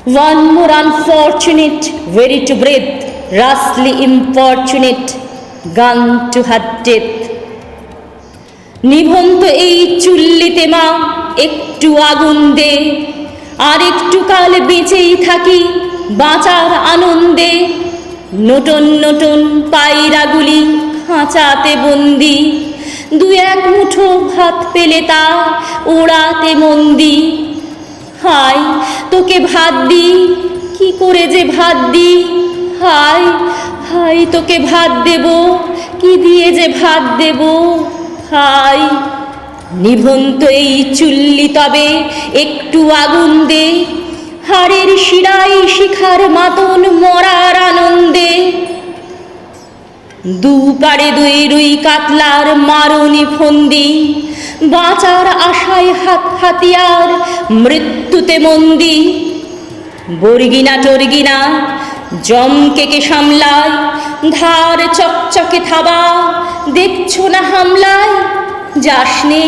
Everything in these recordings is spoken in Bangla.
One more unfortunate, very to breath, rustly importunate, gun to her death. নিভন্ত এই চুল্লিতে মা একটু আগুন দে, আর একটু কাল বেঁচেই থাকি বাঁচার আনন্দে। নতুন নতুন পায়রাগুলি খাঁচাতে বন্দি, দু এক মুঠো ভাত পেলে তা ওড়াতে মন্দি। হায় তোকে ভাত দি, কি করে যে ভাত দি, হায় হায় তোকে ভাত দেব, কি দিয়ে যে ভাত দেব, হায়। নিভন্ত এই চুল্লি তবে একটু আগুন দে, হাড়ের শিরায় শিখার মাতন মরার আনন্দে। দুপাড়ে দুই রুই কাতলার মারণি ফন্দি, বাঁচার আশায় হাত হাতিয়ার মৃত্যুতে মন্দি। বর্গিনা টর্গিনা জমকেকে সামলায়, ধার চকচকে থাবা দেখছো না হামলায়, যাসনে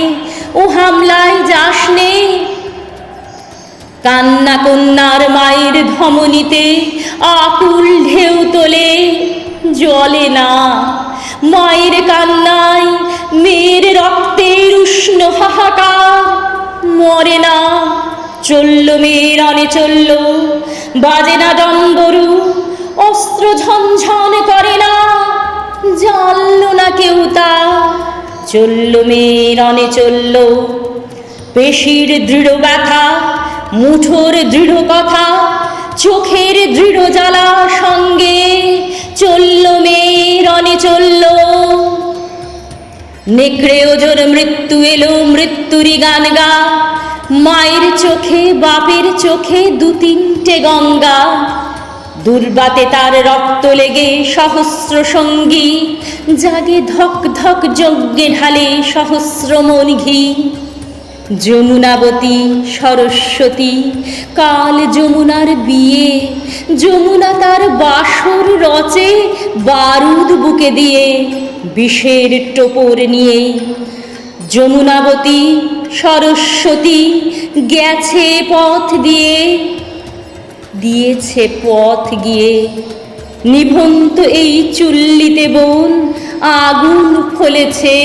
ও হামলায় যাসনে। কান্না কন্যার মায়ের ধমনীতে আকুল ঢেউ তোলে, জলে না মায়ের কান্নায় মেয়ের রক্তের উষ্ণ হাহাকার, মরে না। চলল মেয়ের অনে চলল, বাজে না ডম্বরু, অস্ত্র ঝনঝন করে না, জানল না কেউ তা। চলল মেয়ের অনে চলল, পেশির দৃঢ় ব্যথা, মুঠোর দৃঢ় কথা, চোখের দৃঢ় জ্বালা সঙ্গে, চলল মেয়ের অনে চলল। নেকড়ে ওজোর মৃত্যু এলো, মৃত্যুরই গান গা, মায়ের চোখে বাপের চোখে দু তিনটে গঙ্গা। দুর্বাতে তার রক্ত লেগে সহস্র সঙ্গী, জাগে ধক ধক যজ্ঞে ঢালে সহস্র মন ঘি। যমুনাবতী সরস্বতী কাল যমুনার বিয়ে, যমুনা তার বাসর রচে বারুদ বুকে দিয়ে, বিষের টোপর নিয়ে। যমুনাবতী সরস্বতী গেছে পথ দিয়ে, দিয়েছে পথ গিয়ে। নিভন্ত এই চুল্লিতে বোন আগুন ফলেছে।